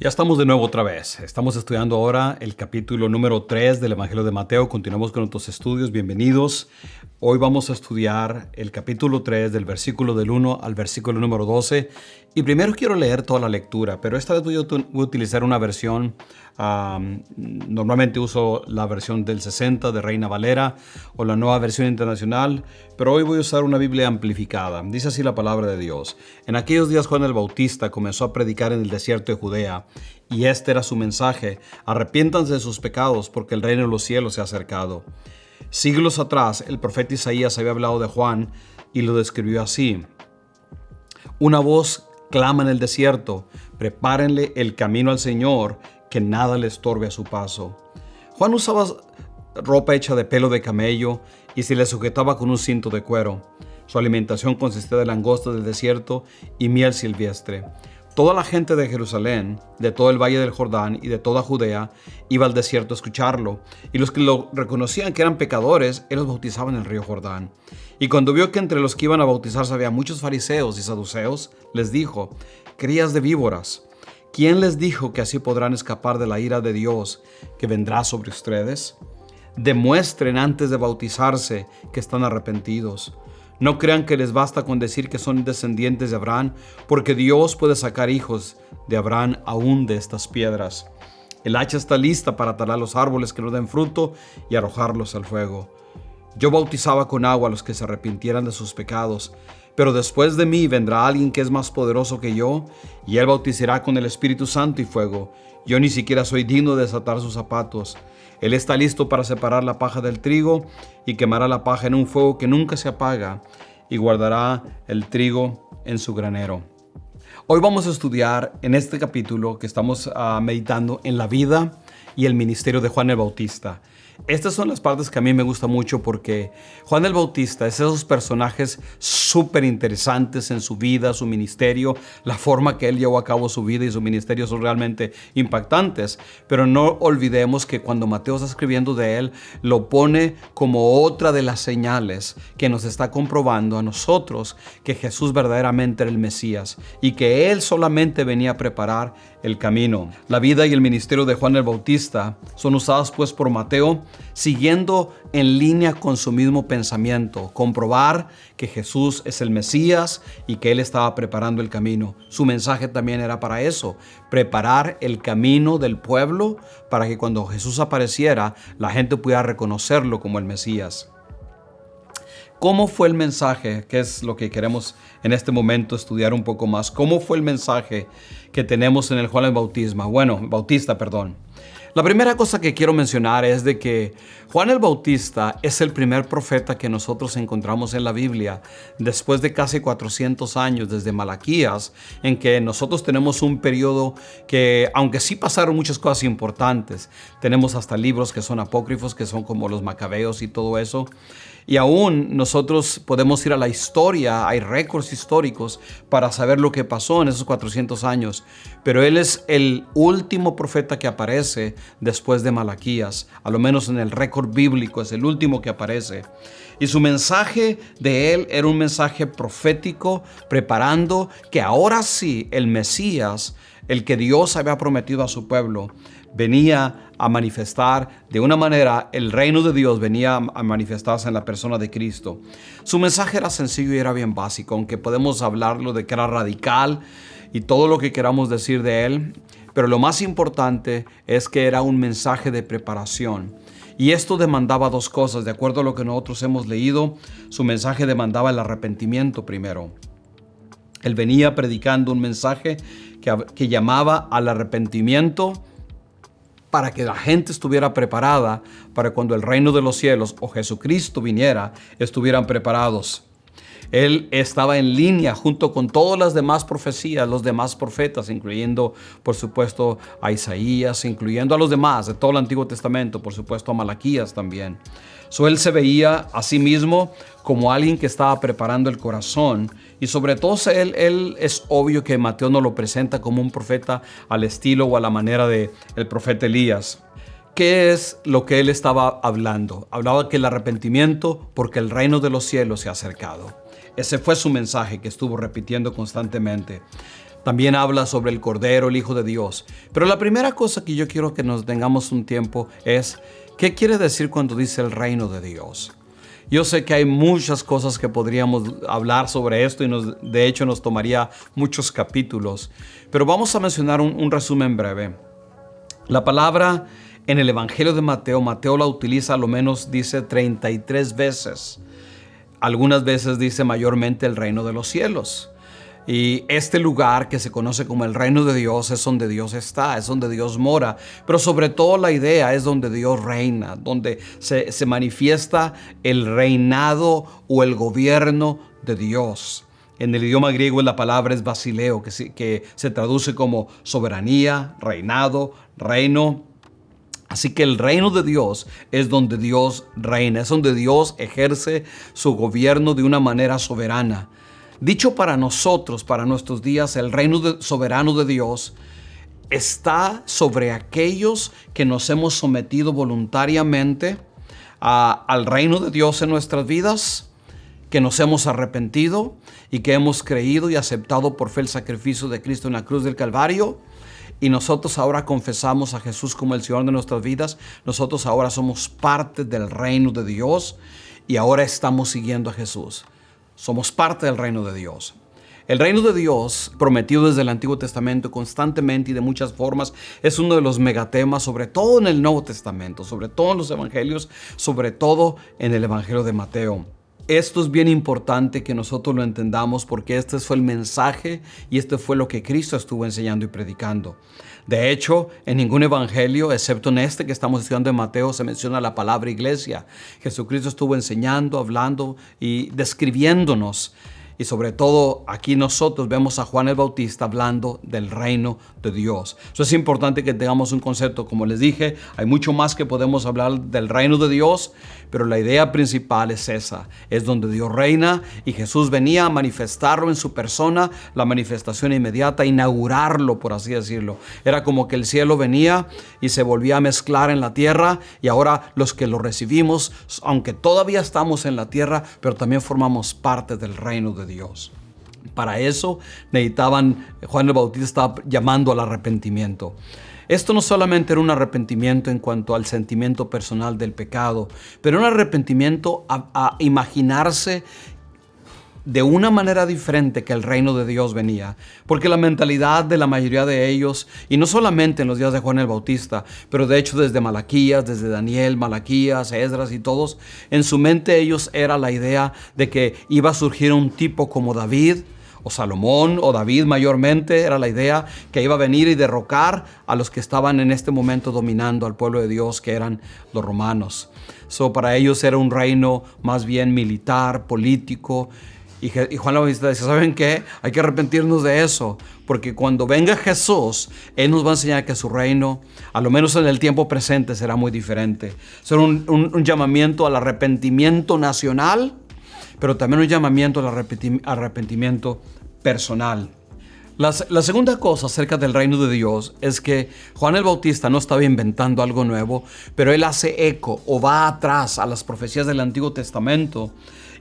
Ya estamos de nuevo otra vez. Estamos estudiando ahora el capítulo número 3 del Evangelio de Mateo. Continuamos con nuestros estudios. Bienvenidos. Hoy vamos a estudiar el capítulo 3 del versículo del 1 al versículo número 12. Y primero quiero leer toda la lectura, pero esta vez voy a utilizar una versión. Normalmente uso la versión del 60 de Reina Valera o la nueva versión internacional, pero hoy voy a usar una Biblia amplificada. Dice así la palabra de Dios. En aquellos días Juan el Bautista comenzó a predicar en el desierto de Judea, y este era su mensaje: arrepiéntanse de sus pecados, porque el reino de los cielos se ha acercado. Siglos atrás, el profeta Isaías había hablado de Juan y lo describió así: una voz clama en el desierto, prepárenle el camino al Señor, que nada le estorbe a su paso. Juan usaba ropa hecha de pelo de camello y se le sujetaba con un cinto de cuero. Su alimentación consistía de langostas del desierto y miel silvestre. Toda la gente de Jerusalén, de todo el valle del Jordán y de toda Judea iba al desierto a escucharlo, y los que lo reconocían que eran pecadores, él los bautizaba en el río Jordán. Y cuando vio que entre los que iban a bautizarse había muchos fariseos y saduceos, les dijo: crías de víboras, ¿quién les dijo que así podrán escapar de la ira de Dios que vendrá sobre ustedes? Demuestren antes de bautizarse que están arrepentidos. No crean que les basta con decir que son descendientes de Abraham, porque Dios puede sacar hijos de Abraham aún de estas piedras. El hacha está lista para talar los árboles que no den fruto y arrojarlos al fuego. Yo bautizaba con agua a los que se arrepintieran de sus pecados, pero después de mí vendrá alguien que es más poderoso que yo, y él bautizará con el Espíritu Santo y fuego. Yo ni siquiera soy digno de desatar sus zapatos. Él está listo para separar la paja del trigo y quemará la paja en un fuego que nunca se apaga, y guardará el trigo en su granero. Hoy vamos a estudiar en este capítulo que estamos meditando en la vida y el ministerio de Juan el Bautista. Estas son las partes que a mí me gustan mucho, porque Juan el Bautista es esos personajes súper interesantes en su vida, su ministerio. La forma que él llevó a cabo su vida y su ministerio son realmente impactantes. Pero no olvidemos que cuando Mateo está escribiendo de él, lo pone como otra de las señales que nos está comprobando a nosotros que Jesús verdaderamente era el Mesías y que él solamente venía a preparar el camino. La vida y el ministerio de Juan el Bautista son usadas pues por Mateo, siguiendo en línea con su mismo pensamiento: comprobar que Jesús es el Mesías y que él estaba preparando el camino. Su mensaje también era para eso: preparar el camino del pueblo para que cuando Jesús apareciera, la gente pudiera reconocerlo como el Mesías. ¿Cómo fue el mensaje? Que es lo que queremos en este momento estudiar un poco más. ¿Cómo fue el mensaje que tenemos en el Juan el Bautista? La primera cosa que quiero mencionar es de que Juan el Bautista es el primer profeta que nosotros encontramos en la Biblia después de casi 400 años, desde Malaquías, en que nosotros tenemos un periodo que, aunque sí pasaron muchas cosas importantes, tenemos hasta libros que son apócrifos, que son como los Macabeos y todo eso. Y aún nosotros podemos ir a la historia, hay récords históricos para saber lo que pasó en esos 400 años. Pero él es el último profeta que aparece después de Malaquías, a lo menos en el récord bíblico, es el último que aparece. Y su mensaje de él era un mensaje profético, preparando que ahora sí el Mesías, el que Dios había prometido a su pueblo, venía a manifestar de una manera, el reino de Dios venía a manifestarse en la persona de Cristo. Su mensaje era sencillo y era bien básico, aunque podemos hablarlo de que era radical y todo lo que queramos decir de él, pero lo más importante es que era un mensaje de preparación. Y esto demandaba dos cosas. De acuerdo a lo que nosotros hemos leído, su mensaje demandaba el arrepentimiento primero. Él venía predicando un mensaje que llamaba al arrepentimiento, para que la gente estuviera preparada para cuando el reino de los cielos o Jesucristo viniera, estuvieran preparados. Él estaba en línea junto con todas las demás profecías, los demás profetas, incluyendo, por supuesto, a incluyendo a los demás de todo el Antiguo Testamento, por supuesto, a Malaquías también. Él se veía a sí mismo como alguien que estaba preparando el corazón, y sobre todo él es obvio que Mateo no lo presenta como un profeta al estilo o a la manera de el profeta Elías. ¿Qué es lo que él estaba hablando? Hablaba que el arrepentimiento porque el reino de los cielos se ha acercado. Ese fue su mensaje que estuvo repitiendo constantemente. También habla sobre el Cordero, el Hijo de Dios. Pero la primera cosa que yo quiero que nos tengamos un tiempo es, ¿qué quiere decir cuando dice el reino de Dios? Yo sé que hay muchas cosas que podríamos hablar sobre esto y de hecho nos tomaría muchos capítulos, pero vamos a mencionar un resumen breve. La palabra en el Evangelio de Mateo, Mateo la utiliza a lo menos, dice 33 veces. Algunas veces dice mayormente el reino de los cielos. Y este lugar que se conoce como el reino de Dios es donde Dios está, es donde Dios mora. Pero sobre todo la idea es donde Dios reina, donde se manifiesta el reinado o el gobierno de Dios. En el idioma griego la palabra es basileo, que se traduce como soberanía, reinado, reino. Así que el reino de Dios es donde Dios reina, es donde Dios ejerce su gobierno de una manera soberana. Dicho para nosotros, para nuestros días, el reino soberano de Dios está sobre aquellos que nos hemos sometido voluntariamente al reino de Dios en nuestras vidas, que nos hemos arrepentido y que hemos creído y aceptado por fe el sacrificio de Cristo en la cruz del Calvario. Y nosotros ahora confesamos a Jesús como el Señor de nuestras vidas. Nosotros ahora somos parte del reino de Dios y ahora estamos siguiendo a Jesús. Somos parte del reino de Dios. El reino de Dios, prometido desde el Antiguo Testamento constantemente y de muchas formas, es uno de los megatemas, sobre todo en el Nuevo Testamento, sobre todo en los Evangelios, sobre todo en el Evangelio de Mateo. Esto es bien importante que nosotros lo entendamos porque este fue el mensaje y este fue lo que Cristo estuvo enseñando y predicando. De hecho, en ningún evangelio, excepto en este que estamos estudiando en Mateo, se menciona la palabra iglesia. Jesucristo estuvo enseñando, hablando y describiéndonos. Y sobre todo aquí nosotros vemos a Juan el Bautista hablando del reino de Dios. Eso es importante que tengamos un concepto. Como les dije, hay mucho más que podemos hablar del reino de Dios, pero la idea principal es esa. Es donde Dios reina y Jesús venía a manifestarlo en su persona, la manifestación inmediata, inaugurarlo, por así decirlo. Era como que el cielo venía y se volvía a mezclar en la tierra y ahora los que lo recibimos, aunque todavía estamos en la tierra, pero también formamos parte del reino de Dios. Para eso Juan el Bautista estaba llamando al arrepentimiento. Esto no solamente era un arrepentimiento en cuanto al sentimiento personal del pecado, pero un arrepentimiento a imaginarse de una manera diferente que el reino de Dios venía. Porque la mentalidad de la mayoría de ellos, y no solamente en los días de Juan el Bautista, pero de hecho desde Malaquías, desde Daniel, Malaquías, Esdras y todos, en su mente ellos era la idea de que iba a surgir un tipo como David, o Salomón, o David mayormente, era la idea que iba a venir y derrocar a los que estaban en este momento dominando al pueblo de Dios, que eran los romanos. Para ellos era un reino más bien militar, político. Y Juan el Bautista dice, ¿saben qué? Hay que arrepentirnos de eso, porque cuando venga Jesús, Él nos va a enseñar que su reino, a lo menos en el tiempo presente, será muy diferente. Será un llamamiento al arrepentimiento nacional, pero también un llamamiento al arrepentimiento personal. La segunda cosa acerca del reino de Dios es que Juan el Bautista no estaba inventando algo nuevo, pero él hace eco o va atrás a las profecías del Antiguo Testamento.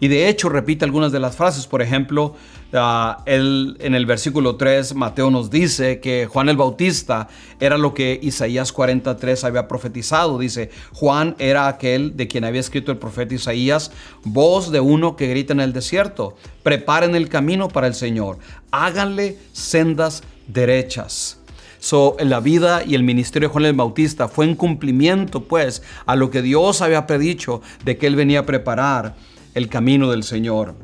Y de hecho repite algunas de las frases. Por ejemplo, en el versículo 3, Mateo nos dice que Juan el Bautista era lo que Isaías 43 había profetizado. Dice, Juan era aquel de quien había escrito el profeta Isaías, voz de uno que grita en el desierto, preparen el camino para el Señor, háganle sendas derechas. En la vida y el ministerio de Juan el Bautista fue en cumplimiento pues a lo que Dios había predicho de que él venía a preparar el camino del Señor,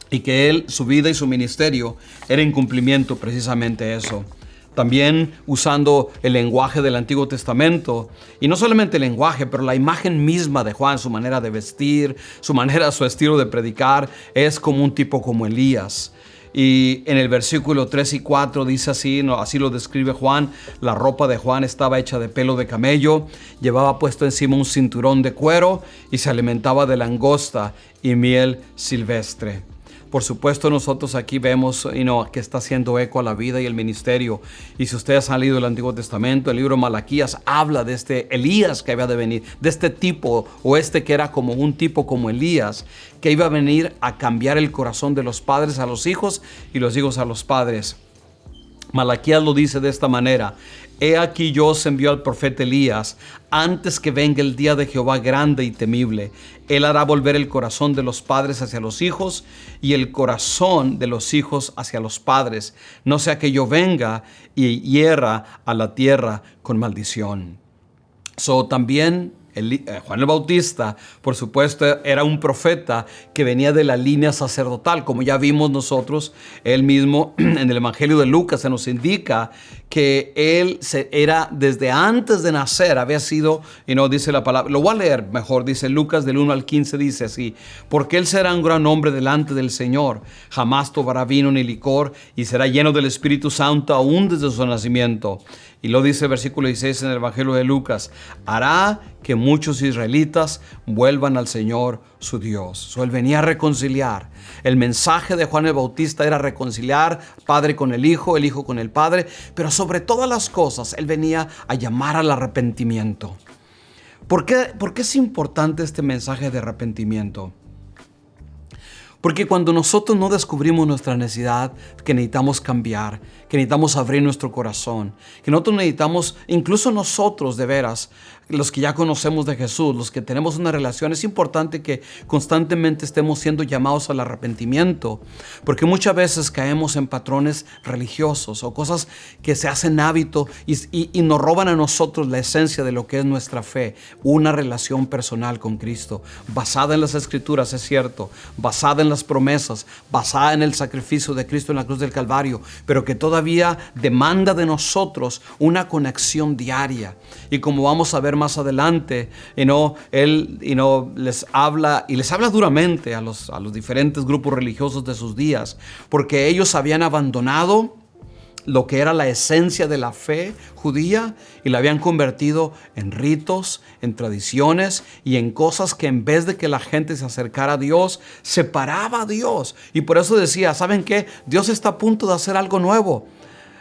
y que su vida y su ministerio era en cumplimiento precisamente eso. También usando el lenguaje del Antiguo Testamento, y no solamente el lenguaje, pero la imagen misma de Juan, su manera de vestir, su estilo de predicar, es como un tipo como Elías. Y en el versículo 3 y 4 dice así lo describe Juan: la ropa de Juan estaba hecha de pelo de camello, llevaba puesto encima un cinturón de cuero y se alimentaba de langosta y miel silvestre. Por supuesto, nosotros aquí vemos que está haciendo eco a la vida y el ministerio. Y si ustedes han leído el Antiguo Testamento, el libro de Malaquías habla de este Elías que había de venir, de este tipo, o que era como un tipo como Elías, que iba a venir a cambiar el corazón de los padres a los hijos y los hijos a los padres. Malaquías lo dice de esta manera: He aquí yo os envío al profeta Elías antes que venga el día de Jehová grande y temible. Él hará volver el corazón de los padres hacia los hijos y el corazón de los hijos hacia los padres, no sea que yo venga y hiera a la tierra con maldición. También Juan el Bautista, por supuesto, era un profeta que venía de la línea sacerdotal. Como ya vimos nosotros, él mismo en el Evangelio de Lucas se nos indica que él era desde antes de nacer, había sido, dice la palabra, lo voy a leer mejor, dice Lucas del 1 al 15, dice así: porque él será un gran hombre delante del Señor, jamás tomará vino ni licor, y será lleno del Espíritu Santo aún desde su nacimiento. Y lo dice el versículo 16 en el Evangelio de Lucas: hará que muchos israelitas vuelvan al Señor su Dios. Él venía a reconciliar. El mensaje de Juan el Bautista era reconciliar Padre con el Hijo con el Padre, pero sobre todas las cosas, él venía a llamar al arrepentimiento. ¿Por qué es importante este mensaje de arrepentimiento? Porque cuando nosotros no descubrimos nuestra necesidad, que necesitamos cambiar, que necesitamos abrir nuestro corazón, que nosotros necesitamos, incluso nosotros de veras, los que ya conocemos de Jesús, los que tenemos una relación, es importante que constantemente estemos siendo llamados al arrepentimiento, porque muchas veces caemos en patrones religiosos o cosas que se hacen hábito y nos roban a nosotros la esencia de lo que es nuestra fe, una relación personal con Cristo, basada en las Escrituras, es cierto, basada en las promesas, basada en el sacrificio de Cristo en la cruz del Calvario, pero que todavía demanda de nosotros una conexión diaria. Y como vamos a ver más adelante, él les habla duramente a los diferentes grupos religiosos de sus días, porque ellos habían abandonado lo que era la esencia de la fe judía y la habían convertido en ritos, en tradiciones y en cosas que en vez de que la gente se acercara a Dios, separaba a Dios. Y por eso decía: ¿saben qué? Dios está a punto de hacer algo nuevo.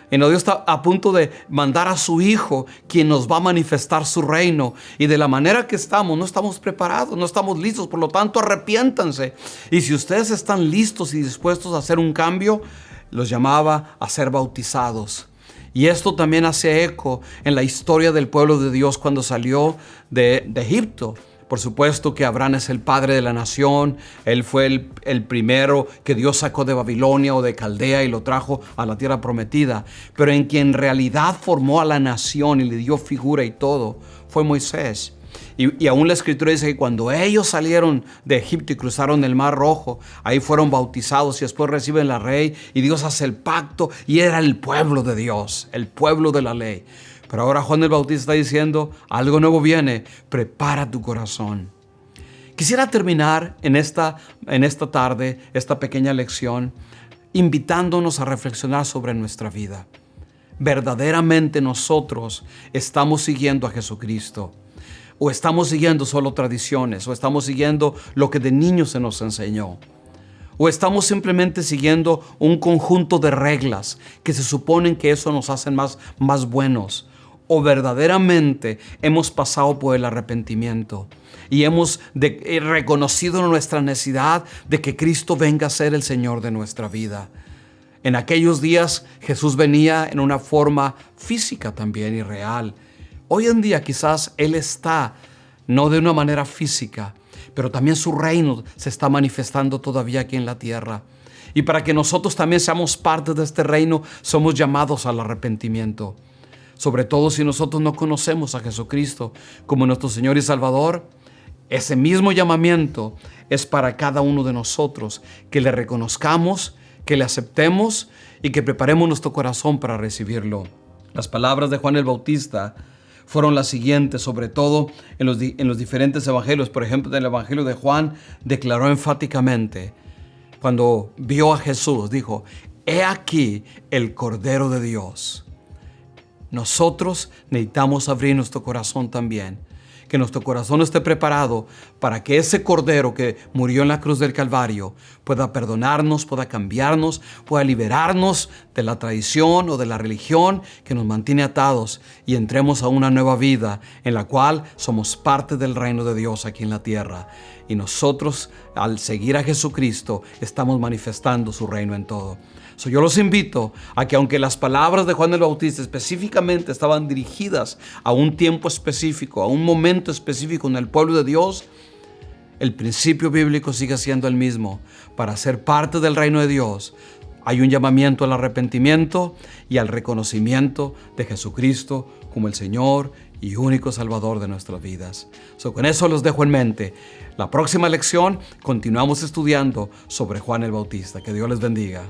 Dios está a punto de mandar a su Hijo, quien nos va a manifestar su reino. Y de la manera que estamos, no estamos preparados, no estamos listos. Por lo tanto, arrepiéntanse. Y si ustedes están listos y dispuestos a hacer un cambio, los llamaba a ser bautizados. Y esto también hace eco en la historia del pueblo de Dios cuando salió de Egipto. Por supuesto que Abraham es el padre de la nación. Él fue el primero que Dios sacó de Babilonia o de Caldea y lo trajo a la tierra prometida. Pero en quien en realidad formó a la nación y le dio figura y todo fue Moisés. Y aún la Escritura dice que cuando ellos salieron de Egipto y cruzaron el Mar Rojo, ahí fueron bautizados y después reciben la ley y Dios hace el pacto y era el pueblo de Dios, el pueblo de la ley. Pero ahora Juan el Bautista está diciendo: algo nuevo viene, prepara tu corazón. Quisiera terminar en esta tarde, esta pequeña lección, invitándonos a reflexionar sobre nuestra vida. ¿Verdaderamente nosotros estamos siguiendo a Jesucristo? ¿O estamos siguiendo solo tradiciones? ¿O estamos siguiendo lo que de niños se nos enseñó? ¿O estamos simplemente siguiendo un conjunto de reglas que se suponen que eso nos hacen más buenos? ¿O verdaderamente hemos pasado por el arrepentimiento y hemos reconocido nuestra necesidad de que Cristo venga a ser el Señor de nuestra vida? En aquellos días Jesús venía en una forma física también y real. Hoy en día quizás Él está, no de una manera física, pero también su reino se está manifestando todavía aquí en la tierra. Y para que nosotros también seamos parte de este reino, somos llamados al arrepentimiento. Sobre todo si nosotros no conocemos a Jesucristo como nuestro Señor y Salvador, ese mismo llamamiento es para cada uno de nosotros, que le reconozcamos, que le aceptemos y que preparemos nuestro corazón para recibirlo. Las palabras de Juan el Bautista fueron las siguientes, sobre todo en los diferentes evangelios. Por ejemplo, en el Evangelio de Juan declaró enfáticamente, cuando vio a Jesús, dijo: he aquí el Cordero de Dios. Nosotros necesitamos abrir nuestro corazón también, que nuestro corazón esté preparado para que ese Cordero que murió en la cruz del Calvario pueda perdonarnos, pueda cambiarnos, pueda liberarnos de la tradición o de la religión que nos mantiene atados y entremos a una nueva vida en la cual somos parte del reino de Dios aquí en la tierra. Y nosotros, al seguir a Jesucristo, estamos manifestando su reino en todo. Yo los invito a que, aunque las palabras de Juan el Bautista específicamente estaban dirigidas a un tiempo específico, a un momento específico en el pueblo de Dios, el principio bíblico sigue siendo el mismo. Para ser parte del reino de Dios, hay un llamamiento al arrepentimiento y al reconocimiento de Jesucristo como el Señor y único Salvador de nuestras vidas. Con eso los dejo en mente. La próxima lección continuamos estudiando sobre Juan el Bautista. Que Dios les bendiga.